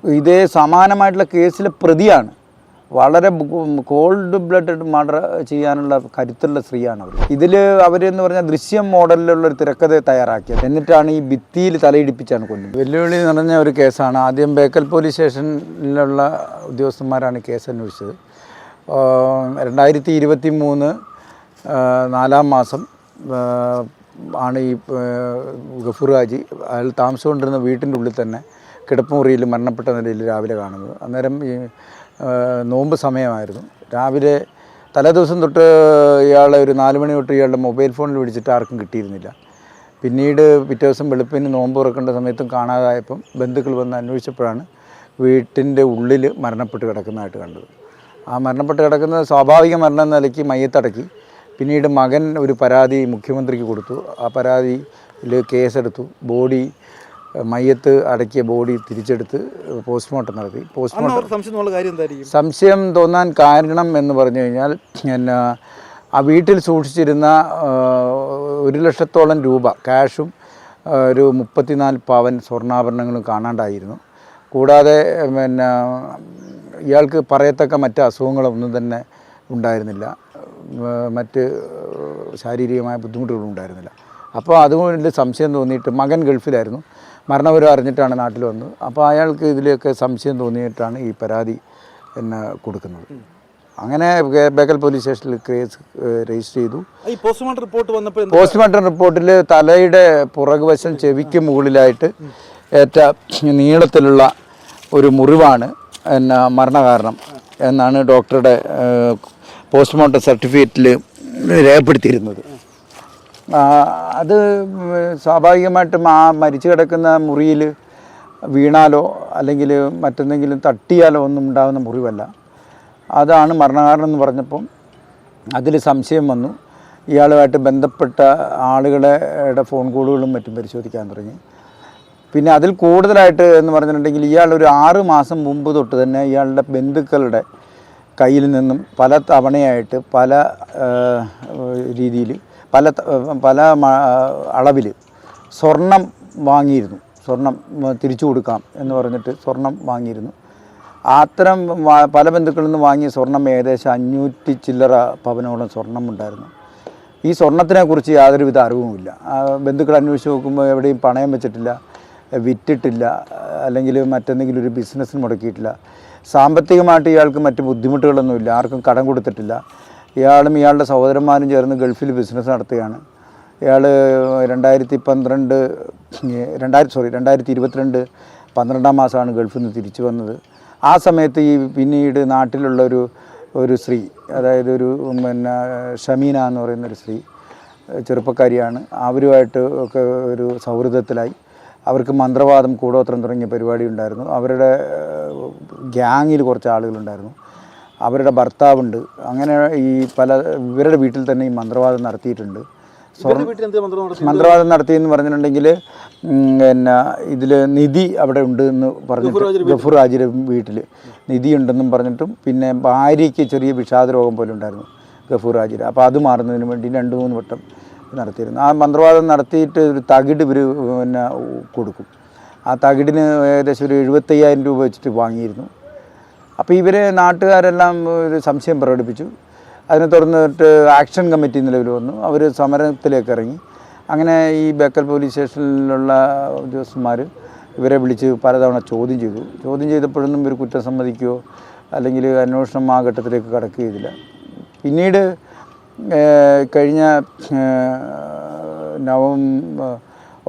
ഇതേ സമാനമായിട്ടുള്ള കേസിലെ പ്രതിയാണ്. വളരെ കോൾഡ് ബ്ലഡഡ് മർഡർ ചെയ്യാനുള്ള കരുത്തുള്ള സ്ത്രീയാണ് അവർ. ഇതിൽ അവരെന്ന് പറഞ്ഞാൽ ദൃശ്യം മോഡലിലുള്ളൊരു തിരക്കഥ തയ്യാറാക്കിയത്. എന്നിട്ടാണ് ഈ ഭിത്തിയിൽ തലയിടിപ്പിച്ചാണ് കൊല്ലുന്നത്. വെല്ലുവിളി നിറഞ്ഞ ഒരു കേസാണ്. ആദ്യം ബേക്കൽ പോലീസ് സ്റ്റേഷനിലുള്ള ഉദ്യോഗസ്ഥന്മാരാണ് കേസ് അന്വേഷിച്ചത്. 2023 4-ാം മാസം ആണ് ഈ ഗഫൂർ ഹാജി അയാൾ താമസിച്ചുകൊണ്ടിരുന്ന വീട്ടിൻ്റെ ഉള്ളിൽ തന്നെ കിടപ്പുമുറിയിൽ മരണപ്പെട്ട നിലയിൽ രാവിലെ കാണുന്നത്. അന്നേരം ഈ നോമ്പ് സമയമായിരുന്നു. രാവിലെ തലേദിവസം തൊട്ട് ഇയാളെ ഒരു 4 മണി തൊട്ട് ഇയാളുടെ മൊബൈൽ ഫോണിൽ വിളിച്ചിട്ട് ആർക്കും കിട്ടിയിരുന്നില്ല. പിന്നീട് പിറ്റേ ദിവസം വെളുപ്പിന് നോമ്പ് തുറക്കേണ്ട സമയത്തും കാണാതായപ്പം ബന്ധുക്കൾ വന്ന് അന്വേഷിച്ചപ്പോഴാണ് വീട്ടിൻ്റെ ഉള്ളിൽ മരണപ്പെട്ട് കിടക്കുന്നതായിട്ട് കണ്ടത്. ആ മരണപ്പെട്ട് കിടക്കുന്നത് സ്വാഭാവിക മരണം എന്ന നിലയ്ക്ക് മയ്യത്തടക്കി. പിന്നീട് മകൻ ഒരു പരാതി മുഖ്യമന്ത്രിക്ക് കൊടുത്തു. ആ പരാതിയിൽ കേസെടുത്തു. മയ്യത്ത് അടക്കിയ ബോഡി തിരിച്ചെടുത്ത് പോസ്റ്റ്മോർട്ടം നടത്തി. സംശയം തോന്നാൻ കാരണം എന്ന് പറഞ്ഞു കഴിഞ്ഞാൽ ആ വീട്ടിൽ സൂക്ഷിച്ചിരുന്ന 1 ലക്ഷത്തോളം രൂപ ക്യാഷും ഒരു 34 പവൻ സ്വർണ്ണാഭരണങ്ങളും കാണാണ്ടായിരുന്നു. കൂടാതെ ഇയാൾക്ക് പറയത്തക്ക മറ്റ് അസുഖങ്ങളൊന്നും തന്നെ ഉണ്ടായിരുന്നില്ല. മറ്റ് ശാരീരികമായ ബുദ്ധിമുട്ടുകളും ഉണ്ടായിരുന്നില്ല. അപ്പോൾ അതുകൊണ്ട് സംശയം തോന്നിയിട്ട് മകൻ ഗൾഫിലായിരുന്നു. മരണവിവരം അറിഞ്ഞിട്ടാണ് നാട്ടിൽ വന്നത്. അപ്പോൾ അയാൾക്ക് ഇതിലൊക്കെ സംശയം തോന്നിയിട്ടാണ് ഈ പരാതി കൊടുക്കുന്നത്. അങ്ങനെ ബേക്കൽ പോലീസ് സ്റ്റേഷനിൽ കേസ് രജിസ്റ്റർ ചെയ്തു. പോസ്റ്റ്മോർട്ടം റിപ്പോർട്ടിൽ തലയുടെ പുറകുവശം ചെവിക്ക് മുകളിലായിട്ട് ഏറ്റ നീളത്തിലുള്ള ഒരു മുറിവാണ് മരണകാരണം എന്നാണ് ഡോക്ടറുടെ പോസ്റ്റ്മോർട്ടം സർട്ടിഫിക്കറ്റിൽ രേഖപ്പെടുത്തിയിരുന്നത്. അത് സ്വാഭാവികമായിട്ടും ആ മരിച്ചു കിടക്കുന്ന മുറിയിൽ വീണാലോ അല്ലെങ്കിൽ മറ്റെന്തെങ്കിലും തട്ടിയാലോ ഒന്നും ഉണ്ടാകുന്ന മുറിവല്ല. അതാണ് മരണകാരണം എന്ന് പറഞ്ഞപ്പം അതിൽ സംശയം വന്നു. ഇയാളുമായിട്ട് ബന്ധപ്പെട്ട ആളുകളുടെ ഫോൺ കോളുകളും മറ്റും പരിശോധിക്കാൻ തുടങ്ങി. പിന്നെ അതിൽ കൂടുതലായിട്ട് എന്ന് പറഞ്ഞിട്ടുണ്ടെങ്കിൽ ഇയാൾ ഒരു 6 മാസം മുമ്പ് തൊട്ട് തന്നെ ഇയാളുടെ ബന്ധുക്കളുടെ കയ്യിൽ നിന്നും പല തവണയായിട്ട് പല രീതിയിൽ പല അളവിൽ സ്വർണം വാങ്ങിയിരുന്നു. സ്വർണം തിരിച്ചു കൊടുക്കാം എന്ന് പറഞ്ഞിട്ട് സ്വർണം വാങ്ങിയിരുന്നു. അത്തരം പല ബന്ധുക്കളിൽ നിന്ന് വാങ്ങിയ സ്വർണം ഏകദേശം 500 ചില്ലറ പവനോളം സ്വർണം ഉണ്ടായിരുന്നു. ഈ സ്വർണത്തിനെക്കുറിച്ച് യാതൊരുവിധ അറിവുമില്ല. ബന്ധുക്കൾ അന്വേഷിച്ച് നോക്കുമ്പോൾ എവിടെയും പണയം വെച്ചിട്ടില്ല, വിറ്റിട്ടില്ല, അല്ലെങ്കിൽ മറ്റെന്തെങ്കിലും ഒരു ബിസിനസ്സിന് മുടക്കിയിട്ടില്ല. സാമ്പത്തികമായിട്ട് ഇയാൾക്ക് മറ്റ് ബുദ്ധിമുട്ടുകളൊന്നുമില്ല. ആർക്കും കടം കൊടുത്തിട്ടില്ല. ഇയാളും ഇയാളുടെ സഹോദരന്മാരും ചേർന്ന് ഗൾഫിൽ ബിസിനസ് നടത്തുകയാണ്. ഇയാൾ 2022 12-ാം മാസമാണ് ഗൾഫിൽ നിന്ന് തിരിച്ചു വന്നത്. ആ സമയത്ത് ഈ പിന്നീട് നാട്ടിലുള്ള ഒരു സ്ത്രീ, അതായത് ഷമീന എന്ന് പറയുന്നൊരു സ്ത്രീ, ചെറുപ്പക്കാരിയാണ്. അവരുമായിട്ട് ഒക്കെ ഒരു സൗഹൃദത്തിലായി. അവർക്ക് മന്ത്രവാദം, കൂടോത്രം തുടങ്ങിയ പരിപാടി ഉണ്ടായിരുന്നു. അവരുടെ ഗ്യാങ്ങിൽ കുറച്ച് ആളുകളുണ്ടായിരുന്നു. അവരുടെ ഭർത്താവുണ്ട്. അങ്ങനെ ഇവരുടെ വീട്ടിൽ തന്നെ ഈ മന്ത്രവാദം നടത്തിയിട്ടുണ്ട്. മന്ത്രവാദം നടത്തിയെന്ന് പറഞ്ഞിട്ടുണ്ടെങ്കിൽ ഇതിൽ നിധി അവിടെ ഉണ്ട് എന്ന് പറഞ്ഞിട്ട് ഗഫൂർ ഹാജിയുടെ വീട്ടിൽ നിധി ഉണ്ടെന്നും പറഞ്ഞിട്ടും പിന്നെ ഭാര്യയ്ക്ക് ചെറിയ വിഷാദ രോഗം പോലെ ഉണ്ടായിരുന്നു ഗഫൂർ ഹാജിയുടെ. അപ്പോൾ അത് മാറുന്നതിന് വേണ്ടി 2-3 വട്ടം നടത്തിയിരുന്നു. ആ മന്ത്രവാദം നടത്തിയിട്ട് ഒരു തകിട് ഇവർ കൊടുക്കും. ആ തകിടിന് ഏകദേശം ഒരു 75,000 രൂപ വെച്ചിട്ട് വാങ്ങിയിരുന്നു. അപ്പോൾ ഇവരെ നാട്ടുകാരെല്ലാം ഒരു സംശയം പ്രകടിപ്പിച്ചു. അതിനെ തുടർന്നിട്ട് ആക്ഷൻ കമ്മിറ്റി നിലവിൽ വന്നു. അവർ സമരത്തിലേക്ക് ഇറങ്ങി. അങ്ങനെ ഈ ബേക്കൽ പോലീസ് സ്റ്റേഷനിലുള്ള ഉദ്യോഗസ്ഥന്മാർ ഇവരെ വിളിച്ച് പലതവണ ചോദ്യം ചെയ്തു. ചോദ്യം ചെയ്തപ്പോഴൊന്നും ഇവർ കുറ്റം സമ്മതിക്കുകയോ അല്ലെങ്കിൽ അന്വേഷണം ആ ഘട്ടത്തിലേക്ക് കടക്കുകയോ ചെയ്തില്ല. പിന്നീട് കഴിഞ്ഞ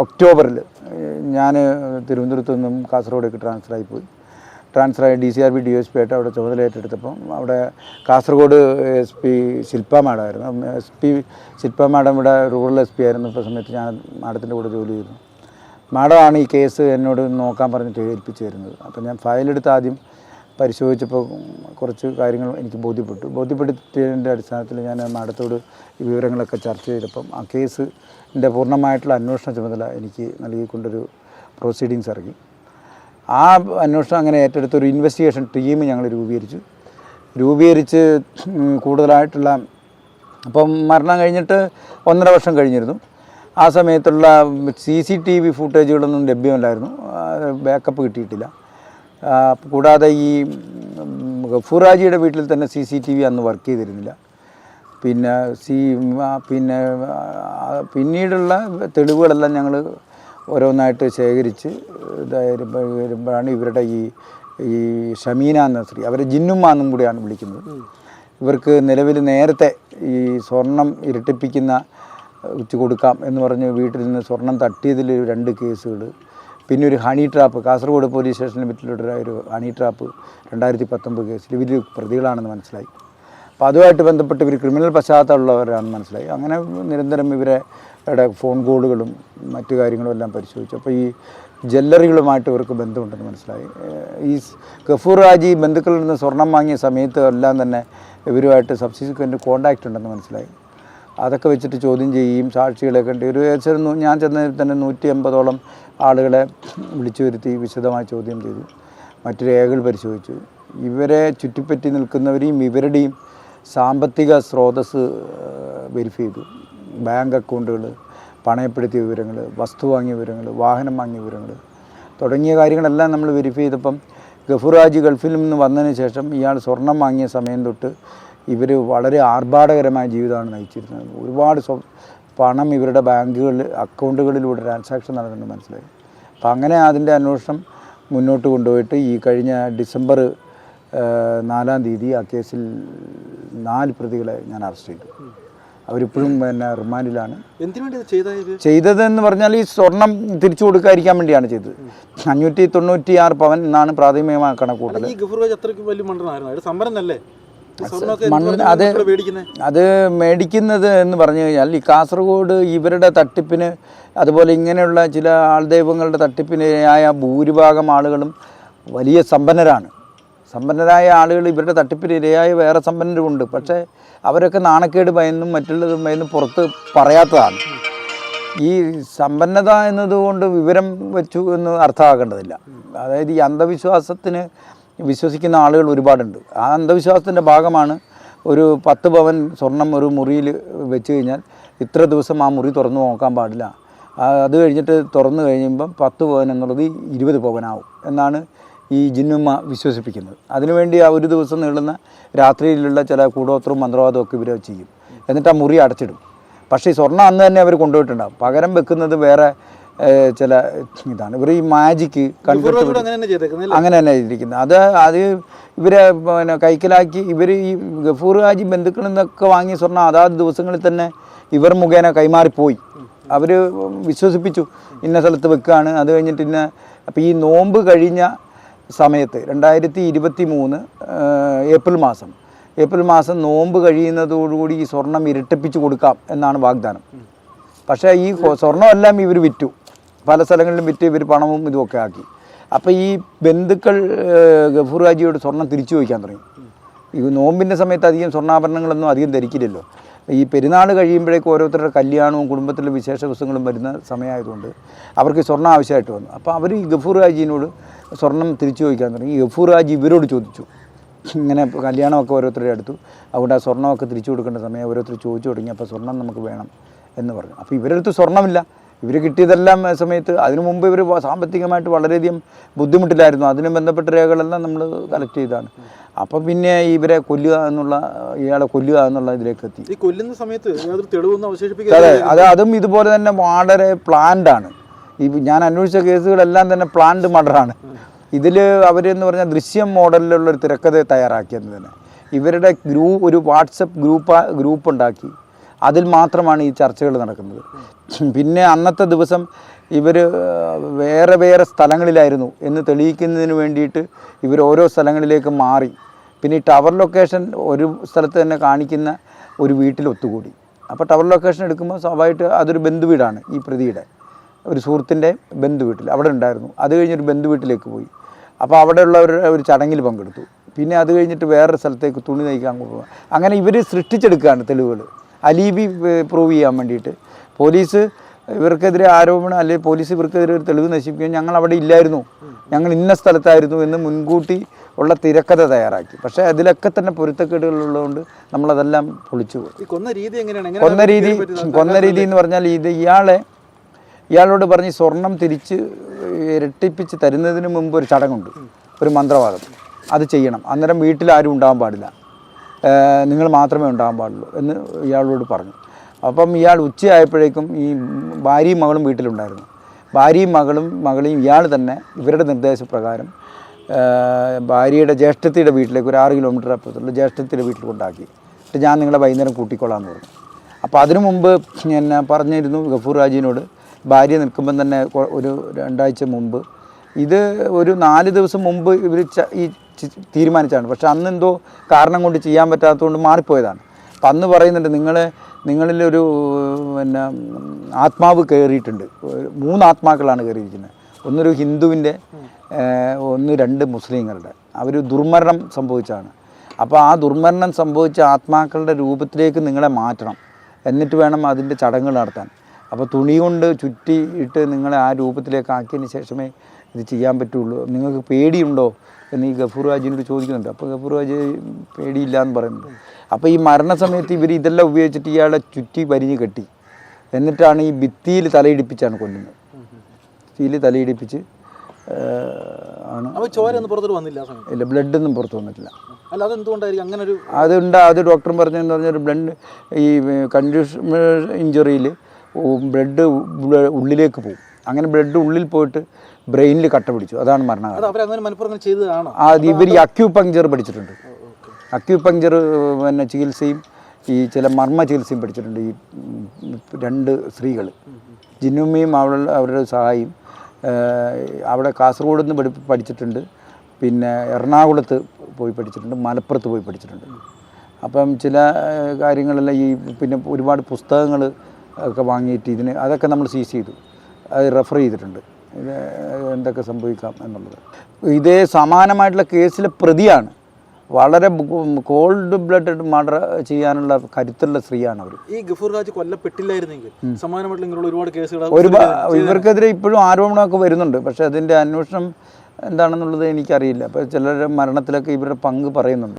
ഒക്ടോബറിൽ ഞാൻ തിരുവനന്തപുരത്ത് നിന്നും കാസർഗോഡേക്ക് ട്രാൻസ്ഫറായി DCRB DSP ആയിട്ട് അവിടെ ചുമതല ഏറ്റെടുത്തപ്പം അവിടെ കാസർഗോഡ് SP ശില്പ മാഡമായിരുന്നു. ശില്പ മാഡം ഇവിടെ റൂറൽ SP ആയിരുന്നു. ഇപ്പോൾ സമയത്ത് ഞാൻ മാഡത്തിൻ്റെ കൂടെ ജോലി ചെയ്തു. മാഡമാണ് ഈ കേസ് എന്നോട് നോക്കാൻ പറഞ്ഞിട്ട് ഏൽപ്പിച്ചു തരുന്നത്. അപ്പോൾ ഞാൻ ഫയലെടുത്ത് ആദ്യം പരിശോധിച്ചപ്പോൾ കുറച്ച് കാര്യങ്ങൾ എനിക്ക് ബോധ്യപ്പെടുത്തിയതിൻ്റെ അടിസ്ഥാനത്തിൽ ഞാൻ മാഡത്തോട് ഈ വിവരങ്ങളൊക്കെ ചർച്ച ചെയ്തപ്പം ആ കേസിൻ്റെ പൂർണ്ണമായിട്ടുള്ള അന്വേഷണ ചുമതല എനിക്ക് നൽകിക്കൊണ്ടൊരു പ്രൊസീഡിങ്സ് ഇറങ്ങി. ആ അന്വേഷണം അങ്ങനെ ഏറ്റെടുത്തൊരു ഇൻവെസ്റ്റിഗേഷൻ ടീം ഞങ്ങൾ രൂപീകരിച്ച് കൂടുതലായിട്ടുള്ള, അപ്പം മരണം കഴിഞ്ഞിട്ട് 1.5 വർഷം കഴിഞ്ഞിരുന്നു. ആ സമയത്തുള്ള CCTV ഫുട്ടേജുകളൊന്നും ലഭ്യമല്ലായിരുന്നു. ബാക്കപ്പ് കിട്ടിയിട്ടില്ല. കൂടാതെ ഈ ഗഫൂർ ഹാജിയുടെ വീട്ടിൽ തന്നെ CCTV അന്ന് വർക്ക് ചെയ്തിരുന്നില്ല. പിന്നെ പിന്നീടുള്ള തെളിവുകളെല്ലാം ഞങ്ങൾ ഓരോന്നായിട്ട് ശേഖരിച്ച് വരുമ്പോഴാണ് ഇവരുടെ ഈ ഷമീന എന്ന സ്ത്രീ, അവരെ ജിന്നുമ്മ എന്നും കൂടിയാണ് വിളിക്കുന്നത്. ഇവർക്ക് നിലവിൽ നേരത്തെ ഈ സ്വർണം ഇരട്ടിപ്പിക്കുന്ന കൊടുക്കാം എന്ന് പറഞ്ഞ് വീട്ടിൽ നിന്ന് സ്വർണം തട്ടിയതിൽ 2 കേസുകൾ, പിന്നെ ഒരു ഹണി ട്രാപ്പ്, കാസർഗോഡ് പോലീസ് സ്റ്റേഷന് പറ്റിയുള്ള ഒരു ഹണി ട്രാപ്പ് 2019 കേസിൽ ഇവർ പ്രതികളാണെന്ന് മനസ്സിലായി. അപ്പോൾ അതുമായിട്ട് ബന്ധപ്പെട്ട് ഇവർ ക്രിമിനൽ പശ്ചാത്തലമുള്ളവരാണെന്ന് മനസ്സിലായി. അങ്ങനെ നിരന്തരം ഇവരുടെ ഫോൺ കോളുകളും മറ്റു കാര്യങ്ങളും എല്ലാം പരിശോധിച്ചു. അപ്പോൾ ഈ ജ്വല്ലറികളുമായിട്ട് ഇവർക്ക് ബന്ധമുണ്ടെന്ന് മനസ്സിലായി. ഈ ഗഫൂർ ഹാജി ബന്ധുക്കളിൽ നിന്ന് സ്വർണം വാങ്ങിയ സമയത്ത് എല്ലാം തന്നെ ഇവരുമായിട്ട് സബ്സിക്വൻറ്റ് കോണ്ടാക്റ്റ് ഉണ്ടെന്ന് മനസ്സിലായി. അതൊക്കെ വെച്ചിട്ട് ചോദ്യം ചെയ്യുകയും സാക്ഷികളെ കണ്ട് ഒരു ഏകദേശം ഞാൻ ചെന്നതിൽ തന്നെ 150ഓളം ആളുകളെ വിളിച്ചു വരുത്തി വിശദമായി ചോദ്യം ചെയ്തു. മറ്റു രേഖകൾ പരിശോധിച്ചു. ഇവരെ ചുറ്റിപ്പറ്റി നിൽക്കുന്നവരെയും ഇവരുടെയും സാമ്പത്തിക സ്രോതസ്സ് വെരിഫൈ ചെയ്തു. ബാങ്ക് അക്കൗണ്ടുകൾ, പണയപ്പെടുത്തിയ വിവരങ്ങൾ, വസ്തു വാങ്ങിയ വിവരങ്ങൾ, വാഹനം വാങ്ങിയ വിവരങ്ങൾ തുടങ്ങിയ കാര്യങ്ങളെല്ലാം നമ്മൾ വെരിഫൈ ചെയ്തപ്പം ഗഫൂർ ഹാജി ഗൾഫിൽ നിന്ന് വന്നതിന് ശേഷം ഇയാൾ സ്വർണം വാങ്ങിയ സമയം തൊട്ട് ഇവർ വളരെ ആർഭാടകരമായ ജീവിതമാണ് നയിച്ചിരുന്നത്. ഒരുപാട് പണം ഇവരുടെ അക്കൗണ്ടുകളിലൂടെ ട്രാൻസാക്ഷൻ നടക്കുന്നത് മനസ്സിലായി. അപ്പം അങ്ങനെ അതിൻ്റെ അന്വേഷണം മുന്നോട്ട് കൊണ്ടുപോയിട്ട് ഈ കഴിഞ്ഞ ഡിസംബർ 4-ാം തീയതി ആ കേസിൽ 4 പ്രതികളെ ഞാൻ അറസ്റ്റ് ചെയ്തു. അവരിപ്പോഴും റിമാൻഡിലാണ്. ചെയ്തതെന്ന് പറഞ്ഞാൽ ഈ സ്വർണം തിരിച്ചു കൊടുക്കാതിരിക്കാൻ വേണ്ടിയാണ് ചെയ്തത്. 596 പവൻ എന്നാണ് പ്രാഥമികമായ കണക്കൂട്ടൽ. അത് മേടിക്കുന്നത് എന്ന് പറഞ്ഞു കഴിഞ്ഞാൽ ഈ കാസർഗോഡ് ഇവരുടെ തട്ടിപ്പിന്, അതുപോലെ ഇങ്ങനെയുള്ള ചില ആൾദൈവങ്ങളുടെ തട്ടിപ്പിനിരയായ ഭൂരിഭാഗം ആളുകളും വലിയ സമ്പന്നരാണ്. സമ്പന്നരായ ആളുകൾ ഇവരുടെ തട്ടിപ്പിനിരയായ വേറെ സമ്പന്നരുമുണ്ട്. പക്ഷേ അവരൊക്കെ നാണക്കേട് ഭയന്നും മറ്റുള്ളതും ഭയന്നും പുറത്ത് പറയാത്തതാണ്. ഈ സമ്പന്നത എന്നതുകൊണ്ട് വിവരം വെച്ചു എന്ന് അർത്ഥമാക്കേണ്ടതില്ല. അതായത് ഈ അന്ധവിശ്വാസത്തിന് വിശ്വസിക്കുന്ന ആളുകൾ ഒരുപാടുണ്ട്. ആ അന്ധവിശ്വാസത്തിൻ്റെ ഭാഗമാണ് ഒരു 10 പവൻ സ്വർണം ഒരു മുറിയിൽ വെച്ച് കഴിഞ്ഞാൽ ഇത്ര ദിവസം ആ മുറി തുറന്നു നോക്കാൻ പാടില്ല. അത് കഴിഞ്ഞിട്ട് തുറന്നു കഴിയുമ്പം 10 പവൻ എന്നുള്ളത് 20 പവനാവും എന്നാണ് ഈ ജിന്നുമ്മ വിശ്വസിപ്പിക്കുന്നത്. അതിനുവേണ്ടി ആ ഒരു ദിവസം നീളുന്ന രാത്രിയിലുള്ള ചില കൂടോത്രവും മന്ത്രവാദവും ഒക്കെ ഇവർ ചെയ്യും. എന്നിട്ട് ആ മുറി അടച്ചിടും. പക്ഷേ ഈ സ്വർണ്ണം അന്ന് തന്നെ അവർ കൊണ്ടുപോയിട്ടുണ്ടാകും. പകരം വെക്കുന്നത് വേറെ ചില ഇതാണ്. ഇവർ ഈ മാജിക്ക് അങ്ങനെ തന്നെ ഇരിക്കുന്നത്. അത് ഇവരെ കൈക്കലാക്കി ഇവർ ഈ ഗഫൂർ ഹാജി ബന്ധുക്കളിൽ നിന്നൊക്കെ വാങ്ങിയ സ്വർണ്ണം അതാത് ദിവസങ്ങളിൽ തന്നെ ഇവർ മുഖേന കൈമാറിപ്പോയി. അവർ വിശ്വസിപ്പിച്ചു ഇന്ന സ്ഥലത്ത് വെക്കുകയാണ്. അത് കഴിഞ്ഞിട്ട് അപ്പോൾ ഈ നോമ്പ് കഴിഞ്ഞ സമയത്ത് 2023 ഏപ്രിൽ മാസം നോമ്പ് കഴിയുന്നതോടുകൂടി ഈ സ്വർണം ഇരട്ടിപ്പിച്ച് കൊടുക്കാം എന്നാണ് വാഗ്ദാനം. പക്ഷേ ഈ സ്വർണ്ണമെല്ലാം ഇവർ വിറ്റു. പല സ്ഥലങ്ങളിലും വിറ്റ് ഇവർ പണവും ഇതുമൊക്കെ ആക്കി. അപ്പോൾ ഈ ബന്ധുക്കൾ ഗഫൂർ ഹാജിയോട് സ്വർണം തിരിച്ചു ചോദിക്കാൻ തുടങ്ങി. ഈ നോമ്പിൻ്റെ സമയത്ത് അധികം സ്വർണ്ണാഭരണങ്ങളൊന്നും അധികം ധരിക്കില്ലല്ലോ. ഈ പെരുന്നാൾ കഴിയുമ്പോഴേക്കും ഓരോരുത്തരുടെ കല്യാണവും കുടുംബത്തിലെ വിശേഷ ദിവസങ്ങളും വരുന്ന സമയമായതുകൊണ്ട് അവർക്ക് സ്വർണ്ണം ആവശ്യമായിട്ട് വന്നു. അപ്പോൾ അവർ ഈ ഗഫൂർ ഹാജിനോട് സ്വർണം തിരിച്ചു ചോദിക്കാൻ തുടങ്ങി. ഗഫൂർ ഹാജി ഇവരോട് ചോദിച്ചു. ഇങ്ങനെ കല്യാണമൊക്കെ ഓരോരുത്തരുടെ അടുത്തു, അതുകൊണ്ട് ആ സ്വർണ്ണമൊക്കെ തിരിച്ചു കൊടുക്കേണ്ട സമയം ഓരോരുത്തർ ചോദിച്ചു തുടങ്ങി. അപ്പോൾ സ്വർണം നമുക്ക് വേണം എന്ന് പറഞ്ഞു. അപ്പോൾ ഇവരടുത്ത് സ്വർണ്ണമില്ല. ഇവർ കിട്ടിയതെല്ലാം സമയത്ത് അതിനു മുമ്പ് ഇവർ സാമ്പത്തികമായിട്ട് വളരെയധികം ബുദ്ധിമുട്ടിലായിരുന്നു. അതിന് ബന്ധപ്പെട്ട രേഖകളെല്ലാം നമ്മൾ കളക്ട് ചെയ്താണ്. അപ്പം പിന്നെ ഇവരെ ഇയാളെ കൊല്ലുക എന്നുള്ള ഇതിലേക്ക് എത്തി. ഈ കൊല്ലുന്ന സമയത്ത് അതെ, അതും ഇതുപോലെ തന്നെ വളരെ പ്ലാൻഡാണ്. ഈ ഞാൻ അന്വേഷിച്ച കേസുകളെല്ലാം തന്നെ പ്ലാൻഡ് മർഡറാണ്. ഇതിൽ അവരെന്ന് പറഞ്ഞാൽ ദൃശ്യം മോഡലിലുള്ളൊരു തിരക്കഥ തയ്യാറാക്കിയത് തന്നെ. ഇവരുടെ ഒരു വാട്സപ്പ് ഗ്രൂപ്പ് ഉണ്ടാക്കി അതിൽ മാത്രമാണ് ഈ ചർച്ചകൾ നടക്കുന്നത്. പിന്നെ അന്നത്തെ ദിവസം ഇവർ വേറെ സ്ഥലങ്ങളിലായിരുന്നു എന്ന് തെളിയിക്കുന്നതിന് വേണ്ടിയിട്ട് ഇവർ ഓരോ സ്ഥലങ്ങളിലേക്ക് മാറി. പിന്നെ ഈ ടവർ ലൊക്കേഷൻ ഒരു സ്ഥലത്ത് തന്നെ കാണിക്കുന്ന ഒരു വീട്ടിൽ ഒത്തുകൂടി. അപ്പോൾ ടവർ ലൊക്കേഷൻ എടുക്കുമ്പോൾ സ്വാഭാവികമായിട്ട് അതൊരു ബന്ധുവീടാണ്. ഈ പ്രതിയുടെ ഒരു സുഹൃത്തിൻ്റെ ബന്ധുവീട്ടിൽ അവിടെ ഉണ്ടായിരുന്നു. അത് കഴിഞ്ഞൊരു ബന്ധുവീട്ടിലേക്ക് പോയി. അപ്പോൾ അവിടെയുള്ള ഒരു ചടങ്ങിൽ പങ്കെടുത്തു. പിന്നെ അത് കഴിഞ്ഞിട്ട് വേറൊരു സ്ഥലത്തേക്ക് തുണി തയ്ക്കാൻ പോകുക. അങ്ങനെ ഇവർ സൃഷ്ടിച്ചെടുക്കുകയാണ് തെളിവുകൾ അലീബി പ്രൂവ് ചെയ്യാൻ വേണ്ടിയിട്ട്. പോലീസ് ഇവർക്കെതിരെ ആരോപണം അല്ലെങ്കിൽ പോലീസ് ഇവർക്കെതിരെ ഒരു തെളിവ് നശിപ്പിക്കുകയും ഞങ്ങൾ അവിടെ ഇല്ലായിരുന്നു, ഞങ്ങൾ ഇന്ന സ്ഥലത്തായിരുന്നു എന്ന് മുൻകൂട്ടി ഉള്ള തിരക്കഥ തയ്യാറാക്കി. പക്ഷേ അതിലൊക്കെ തന്നെ പൊരുത്തക്കേടുകളുള്ളതുകൊണ്ട് നമ്മളതെല്ലാം പൊളിച്ചു പോയി. കൊന്ന രീതി എന്ന് പറഞ്ഞാൽ ഇയാളോട് പറഞ്ഞ് സ്വർണം തിരിച്ച് ഇരട്ടിപ്പിച്ച് തരുന്നതിന് മുമ്പ് ഒരു ചടങ്ങുണ്ട്. ഒരു മന്ത്രവാദം, അത് ചെയ്യണം, അന്നേരം വീട്ടിൽ ആരും ഉണ്ടാകാൻ പാടില്ല, നിങ്ങൾ മാത്രമേ ഉണ്ടാകാൻ പാടുള്ളൂ എന്ന് ഇയാളോട് പറഞ്ഞു. അപ്പം ഇയാൾ ഉച്ചയായപ്പോഴേക്കും ഈ ഭാര്യയും മകളും വീട്ടിലുണ്ടായിരുന്നു. ഭാര്യയും മകളെയും ഇയാൾ തന്നെ ഇവരുടെ നിർദ്ദേശപ്രകാരം ഭാര്യയുടെ ജ്യേഷ്ഠത്തിയുടെ വീട്ടിലേക്ക് ഒരു 6 കിലോമീറ്റർ അപ്പുറത്തുള്ള ജ്യേഷ്ഠത്തിയുടെ വീട്ടിൽ കൊണ്ടാക്കി. എന്നിട്ട് ഞാൻ നിങ്ങളെ വൈകുന്നേരം കൂട്ടിക്കൊള്ളാമെന്ന് പറഞ്ഞു. അപ്പോൾ അതിനു മുമ്പ് ഞാൻ പറഞ്ഞിരുന്നു ഗഫൂർ ഹാജിനോട്, ഭാര്യ നിൽക്കുമ്പം തന്നെ ഒരു 2 ആഴ്ച മുമ്പ്, ഇത് ഒരു 4 ദിവസം മുമ്പ് ഇവർ ഈ തീരുമാനിച്ചാണ്. പക്ഷെ അന്ന് എന്തോ കാരണം കൊണ്ട് ചെയ്യാൻ പറ്റാത്തതുകൊണ്ട് മാറിപ്പോയതാണ്. അപ്പം അന്ന് പറയുന്നുണ്ട്, നിങ്ങളിലൊരു പിന്നെ ആത്മാവ് കയറിയിട്ടുണ്ട്. 3 ആത്മാക്കളാണ് കയറിയിരിക്കുന്നത്. ഒന്നൊരു ഹിന്ദുവിൻ്റെ, 2 മുസ്ലിങ്ങളുടെ. അവർ ദുർമരണം സംഭവിച്ചാണ്. അപ്പോൾ ആ ദുർമരണം സംഭവിച്ച ആത്മാക്കളുടെ രൂപത്തിലേക്ക് നിങ്ങളെ മാറ്റണം, എന്നിട്ട് വേണം അതിൻ്റെ ചടങ്ങുകൾ നടത്താൻ. അപ്പോൾ തുണി കൊണ്ട് ചുറ്റിയിട്ട് നിങ്ങളെ ആ രൂപത്തിലേക്ക് ആക്കിയതിന് ശേഷമേ ഇത് ചെയ്യാൻ പറ്റുള്ളൂ. നിങ്ങൾക്ക് പേടിയുണ്ടോ എന്ന് ഈ ഗഫൂർ ഹാജിനോട് ചോദിക്കുന്നുണ്ട്. അപ്പോൾ ഗഫൂർ ഹാജി പേടിയില്ല എന്ന് പറയുന്നുണ്ട്. അപ്പോൾ ഈ മരണസമയത്ത് ഇവർ ഇതെല്ലാം ഉപയോഗിച്ചിട്ട് ഇയാളെ ചുറ്റി വരിഞ്ഞ് കെട്ടി, എന്നിട്ടാണ് ഈ ഭിത്തിയിൽ തലയിടിപ്പിച്ചാണ് കൊല്ലുന്നത്. ഭിത്തിയിൽ തലയിടിപ്പിച്ച് ആണ്. ഇല്ല, ബ്ലഡൊന്നും പുറത്ത് വന്നിട്ടില്ല. അത് ഡോക്ടറും പറഞ്ഞതെന്ന് പറഞ്ഞാൽ ബ്ലഡ് ഈ കൺഡ്യൂഷൻ ഇഞ്ചുറിയിൽ ബ്ലഡ് ഉള്ളിലേക്ക് പോകും. അങ്ങനെ ബ്ലഡ് ഉള്ളിൽ പോയിട്ട് ബ്രെയിനിൽ കട്ട പിടിച്ചു. അതാണ് മരണകാരണം. അത് ഇവർ ഈ അക്യൂപങ്ചർ പഠിച്ചിട്ടുണ്ട്. അക്യൂപങ്ചർ പിന്നെ ചികിത്സയും ഈ ചില മർമ്മ ചികിത്സയും പഠിച്ചിട്ടുണ്ട്. ഈ 2 സ്ത്രീകൾ, ജിന്നുമ്മയും അവരുടെ സഹായിയും അവിടെ കാസർഗോഡ് നിന്ന് പഠിച്ചിട്ടുണ്ട്. പിന്നെ എറണാകുളത്ത് പോയി പഠിച്ചിട്ടുണ്ട്, മലപ്പുറത്ത് പോയി പഠിച്ചിട്ടുണ്ട്. അപ്പം ചില കാര്യങ്ങളെല്ലാം ഈ പിന്നെ ഒരുപാട് പുസ്തകങ്ങൾ ഒക്കെ വാങ്ങിയിട്ട് അതൊക്കെ നമ്മൾ സീസ് ചെയ്തു, അത് റെഫർ ചെയ്തിട്ടുണ്ട്, ഇത് എന്തൊക്കെ സംഭവിക്കാം എന്നുള്ളത്. ഇതേ സമാനമായിട്ടുള്ള കേസിലെ പ്രതിയാണ്. വളരെ കോൾഡ് ബ്ലഡ് മർഡർ ചെയ്യാനുള്ള കരുത്തുള്ള സ്ത്രീയാണ് അവർ. ഈ ഗഫൂർ ഹാജി കൊല്ലപ്പെട്ടില്ലായിരുന്നെങ്കിൽ സമാനമായിട്ടുള്ള ഒരുപാട് കേസുകൾ ഇവർക്കെതിരെ ഇപ്പോഴും ആരോപണമൊക്കെ വരുന്നുണ്ട്. പക്ഷേ അതിൻ്റെ അന്വേഷണം എന്താണെന്നുള്ളത് എനിക്കറിയില്ല. അപ്പോൾ ചിലരുടെ മരണത്തിലൊക്കെ ഇവരുടെ പങ്ക് പറയുന്നുണ്ട്.